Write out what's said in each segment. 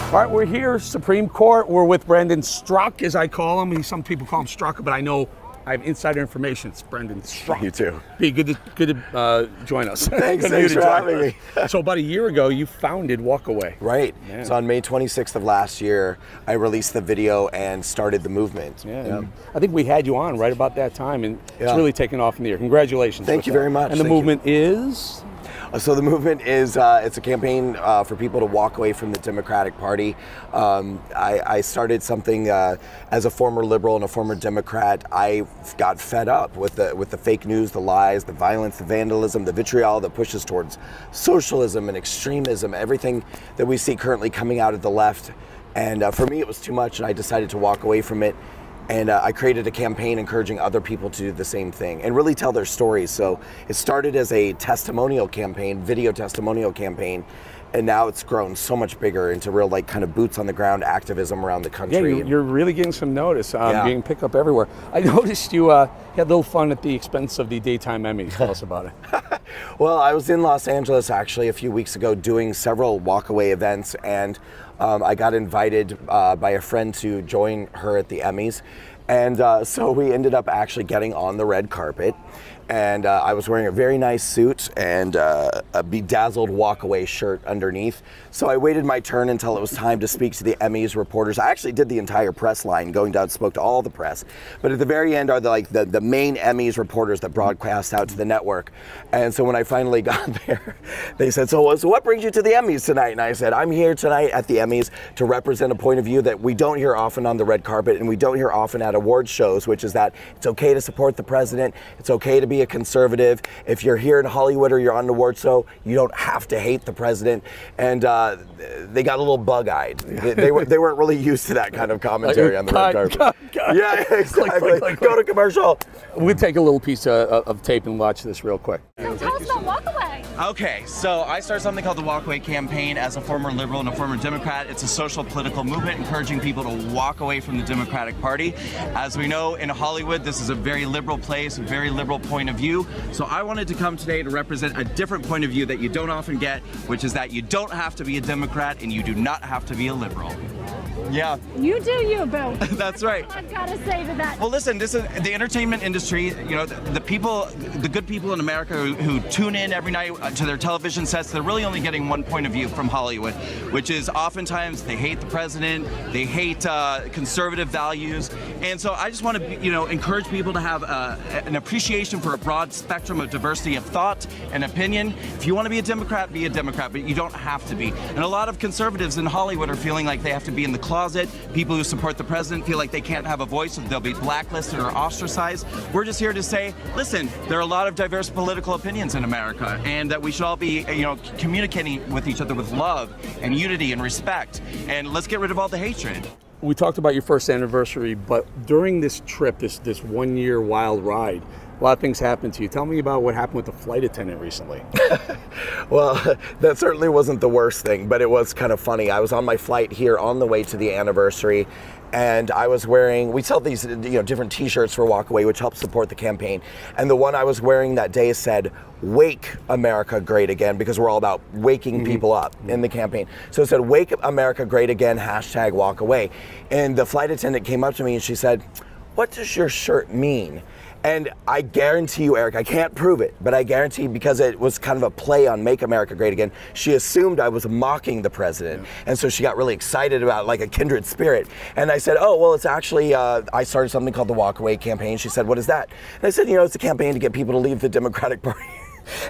All right, we're here, Supreme Court. We're with Brendan Straka, as I call him. Some people call him Straka, but I know I have insider information. It's Brendan Straka. You too. Be good to join us. Thanks for having me. So about a year ago, you founded WalkAway. Right. Yeah. So on May 26th of last year, I released the video and started the movement. Yeah. I think we had you on right about that time, and it's really taken off in the air. Congratulations. Thank you very much. And the movement is? So the movement is, it's a campaign for people to walk away from the Democratic Party. I started something as a former liberal and a former Democrat. I got fed up with the fake news, the lies, the violence, the vandalism, the vitriol that pushes towards socialism and extremism, everything that we see currently coming out of the left. And for me, it was too much, and I decided to walk away from it. And I created a campaign encouraging other people to do the same thing and really tell their stories. So it started as a testimonial campaign, video testimonial campaign, and now it's grown so much bigger into real, like, kind of boots on the ground activism around the country. Yeah, you're really getting some notice, being picked up everywhere. I noticed you had a little fun at the expense of the daytime Emmys. Tell us about it. Well, I was in Los Angeles actually a few weeks ago doing several walkaway events, and I got invited by a friend to join her at the Emmys. And so we ended up actually getting on the red carpet. And I was wearing a very nice suit and a bedazzled walkaway shirt underneath. So I waited my turn until it was time to speak to the Emmys reporters. I actually did the entire press line, going down, spoke to all the press. But at the very end are the main Emmys reporters that broadcast out to the network. And so when I finally got there, they said, so what brings you to the Emmys tonight? And I said, I'm here tonight at the Emmys to represent a point of view that we don't hear often on the red carpet and we don't hear often at award shows, which is that it's okay to support the president, it's okay to be a conservative. If you're here in Hollywood or you're on an award show, you don't have to hate the president. And they got a little bug-eyed. They weren't really used to that kind of commentary on the red carpet. Yeah, exactly. Go to commercial. We'll take a little piece of tape and watch this real quick. So tell us about WalkAway. Okay, so I started something called the WalkAway campaign as a former liberal and a former Democrat. It's a social political movement encouraging people to walk away from the Democratic Party. As we know, in Hollywood, this is a very liberal place, a very liberal point of view. So I wanted to come today to represent a different point of view that you don't often get, which is that you don't have to be a Democrat and you do not have to be a liberal. Yeah. You do you, Bill. That's right. I've got to say to that. Well, listen, this is the entertainment industry. You know, the people, the good people in America who tune in every night to their television sets, they're really only getting one point of view from Hollywood, which is oftentimes they hate the president, they hate conservative values, and so I just want to, you know, encourage people to have an appreciation for a broad spectrum of diversity of thought and opinion. If you want to be a Democrat, but you don't have to be. And a lot of conservatives in Hollywood are feeling like they have to be in the closet. People who support the president feel like they can't have a voice, so they'll be blacklisted or ostracized. We're just here to say, listen, there are a lot of diverse political opinions in America, and that we should all be, you know, communicating with each other with love and unity and respect. And let's get rid of all the hatred. We talked about your first anniversary, but during this trip, this 1 year wild ride, a lot of things happened to you. Tell me about what happened with the flight attendant recently. Well, that certainly wasn't the worst thing, but it was kind of funny. I was on my flight here on the way to the anniversary, and I was wearing, we sell these, you know, different t-shirts for WalkAway, which helps support the campaign. And the one I was wearing that day said, "Wake America Great Again," because we're all about waking people up in the campaign. So it said, "Wake America Great Again, #WalkAway." And the flight attendant came up to me and she said, "What does your shirt mean?" And I guarantee you, Eric, I can't prove it, but I guarantee you, because it was kind of a play on Make America Great Again, she assumed I was mocking the president. Yeah. And so she got really excited about, like, a kindred spirit. And I said, oh, well, it's actually, I started something called the WalkAway campaign. She said, what is that? And I said, you know, it's a campaign to get people to leave the Democratic Party.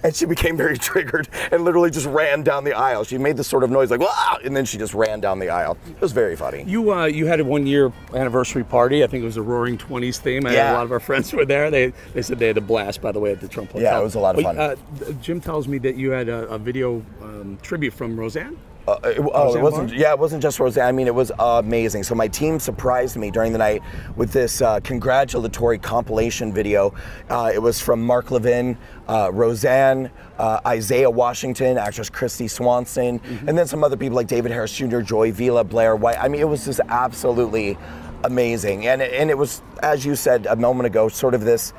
And she became very triggered and literally just ran down the aisle. She made this sort of noise like, "Wah!" And then she just ran down the aisle. It was very funny. You had a 1 year anniversary party. I think it was a Roaring 20s theme. I had a lot of our friends were there. They said they had a blast, by the way, at the Trump Hotel. Yeah, it was a lot of fun. Jim tells me that you had a video tribute from Roseanne. It wasn't just Roseanne. I mean, it was amazing. So my team surprised me during the night with this congratulatory compilation video. It was from Mark Levin, Roseanne, Isaiah Washington, actress Christy Swanson, and then some other people like David Harris Jr., Joy Vila, Blair White. I mean, it was just absolutely amazing. And it was, as you said a moment ago, sort of this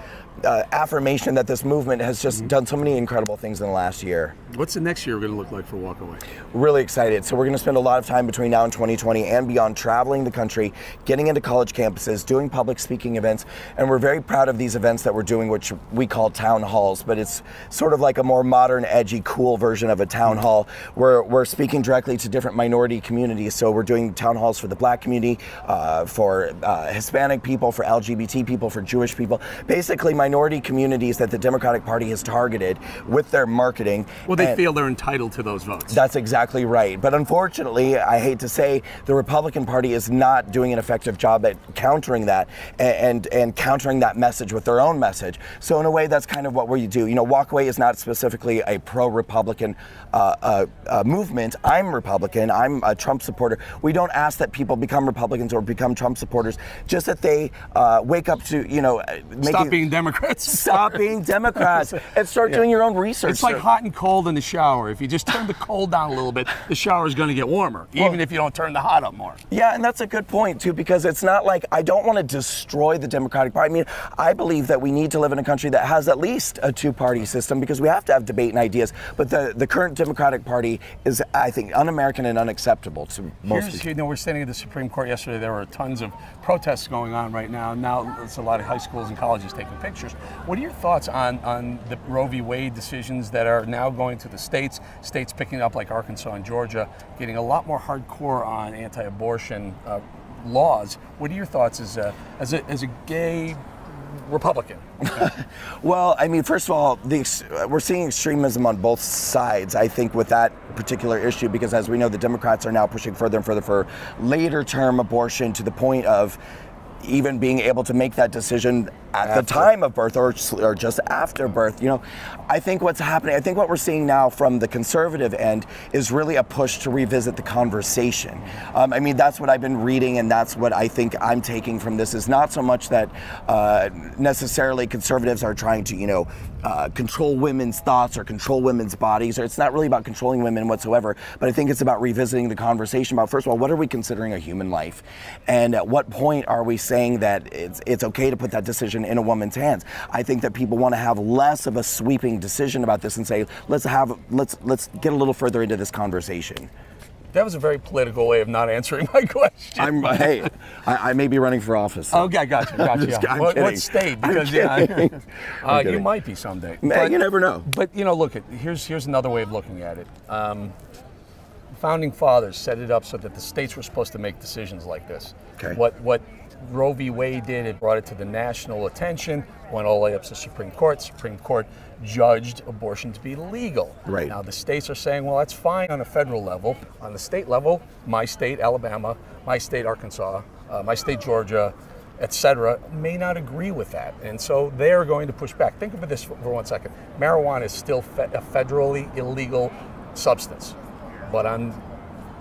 affirmation that this movement has just done so many incredible things in the last year. What's the next year going to look like for WalkAway? Really excited. So we're going to spend a lot of time between now and 2020 and beyond traveling the country, getting into college campuses, doing public speaking events, and we're very proud of these events that we're doing, which we call town halls, but it's sort of like a more modern, edgy, cool version of a town hall. We're speaking directly to different minority communities. So we're doing town halls for the Black community, for Hispanic people, for LGBT people, for Jewish people, basically minority communities that the Democratic Party has targeted with their marketing. Well, they feel they're entitled to those votes. That's exactly right. But unfortunately, I hate to say, the Republican Party is not doing an effective job at countering that and countering that message with their own message. So in a way, that's kind of what we do. You know, WalkAway is not specifically a pro-Republican movement. I'm Republican. I'm a Trump supporter. We don't ask that people become Republicans or become Trump supporters, just that they wake up to, you know, stop being Democrats. Stop being Democrats and start doing your own research. It's like hot and cold in the shower. If you just turn the cold down a little bit, the shower is going to get warmer, even if you don't turn the hot up more. Yeah, and that's a good point, too, because it's not like I don't want to destroy the Democratic Party. I mean, I believe that we need to live in a country that has at least a two-party system because we have to have debate and ideas. But the current Democratic Party is, I think, un-American and unacceptable to most people. You know, we're standing at the Supreme Court yesterday. There were tons of protests going on right now. Now it's a lot of high schools and colleges taking pictures. What are your thoughts on the Roe v. Wade decisions that are now going to the states picking up, like Arkansas and Georgia, getting a lot more hardcore on anti-abortion laws? What are your thoughts as a gay Republican? Well, I mean, first of all, we're seeing extremism on both sides, I think, with that particular issue, because as we know, the Democrats are now pushing further and further for later term abortion to the point of even being able to make that decision at the time of birth or just after birth. You know, I think what's happening, I think what we're seeing now from the conservative end is really a push to revisit the conversation. I mean, that's what I've been reading, and that's what I think I'm taking from this, is not so much that necessarily conservatives are trying to, you know, control women's thoughts or control women's bodies, or it's not really about controlling women whatsoever, but I think it's about revisiting the conversation about, first of all, what are we considering a human life? And at what point are we saying that it's okay to put that decision in a woman's hands? I think that people want to have less of a sweeping decision about this and say, let's get a little further into this conversation. That was a very political way of not answering my question. I may be running for office. So. Okay, gotcha. I'm what state? Because you might be someday. Man, you never know. But you know, look, here's another way of looking at it. Founding fathers set it up so that the states were supposed to make decisions like this. Okay. What Roe v. Wade did, it brought it to the national attention, went all the way up to the Supreme Court. Supreme Court judged abortion to be legal. Right. Now the states are saying, well, that's fine on a federal level. On the state level, my state, Alabama, my state, Arkansas, my state, Georgia, etc., may not agree with that. And so they're going to push back. Think of this for 1 second. Marijuana is still a federally illegal substance. But on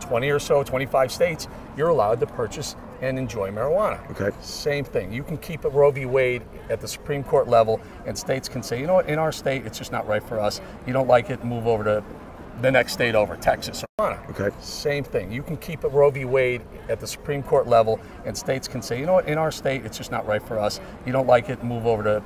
20 or so, 25 states, you're allowed to purchase and enjoy marijuana. Okay. Same thing. You can keep a Roe v. Wade at the Supreme Court level, and states can say, you know what, in our state, it's just not right for us. You don't like it, move over to the next state over, Texas or marijuana. Okay. Same thing. You can keep a Roe v. Wade at the Supreme Court level, and states can say, you know what, in our state, it's just not right for us. You don't like it, move over to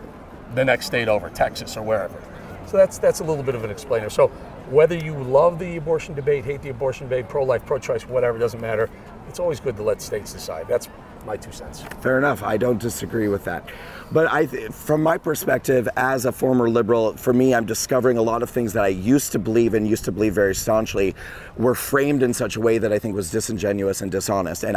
the next state over, Texas or wherever. So that's a little bit of an explainer. So whether you love the abortion debate, hate the abortion debate, pro-life, pro-choice, whatever, doesn't matter. It's always good to let states decide. That's my 2 cents. Fair enough. I don't disagree with that. But from my perspective, as a former liberal, for me, I'm discovering a lot of things that I used to believe very staunchly were framed in such a way that I think was disingenuous and dishonest. And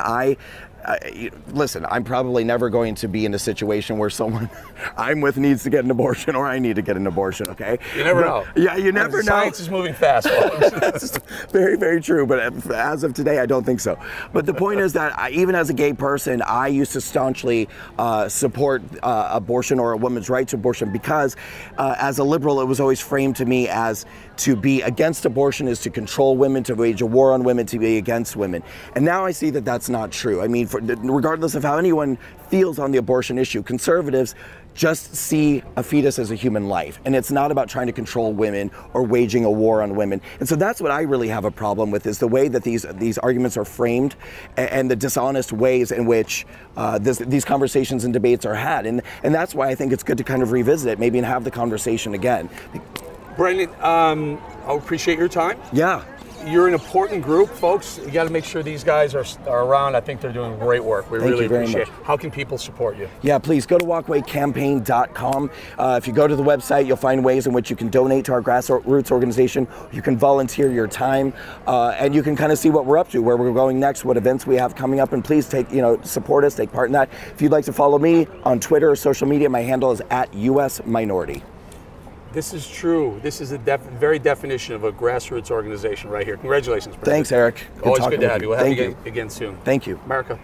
listen, I'm probably never going to be in a situation where someone I'm with needs to get an abortion or I need to get an abortion, okay? You never know. Yeah, you never know. Science is moving fast, folks. That's very, very true. But as of today, I don't think so. But the point is that even as a gay person, I used to staunchly support abortion or a woman's right to abortion because as a liberal, it was always framed to me as to be against abortion is to control women, to wage a war on women, to be against women. And now I see that that's not true. I mean, regardless of how anyone feels on the abortion issue, conservatives just see a fetus as a human life. And it's not about trying to control women or waging a war on women. And so that's what I really have a problem with, is the way that these arguments are framed and the dishonest ways in which these conversations and debates are had. And that's why I think it's good to kind of revisit it, maybe, and have the conversation again. Brendan, I appreciate your time. Yeah. You're an important group, folks. You got to make sure these guys are around. I think they're doing great work. We really appreciate it. How can people support you? Yeah, please go to walkawaycampaign.com. If you go to the website, you'll find ways in which you can donate to our grassroots organization. You can volunteer your time, and you can kind of see what we're up to, where we're going next, what events we have coming up, and please support us, take part in that. If you'd like to follow me on Twitter or social media, my handle is @USMinority. This is true. This is the very definition of a grassroots organization right here. Congratulations, Brendan. Thanks, Eric. Always good to have you. We'll have you Thank you again soon. Thank you. America.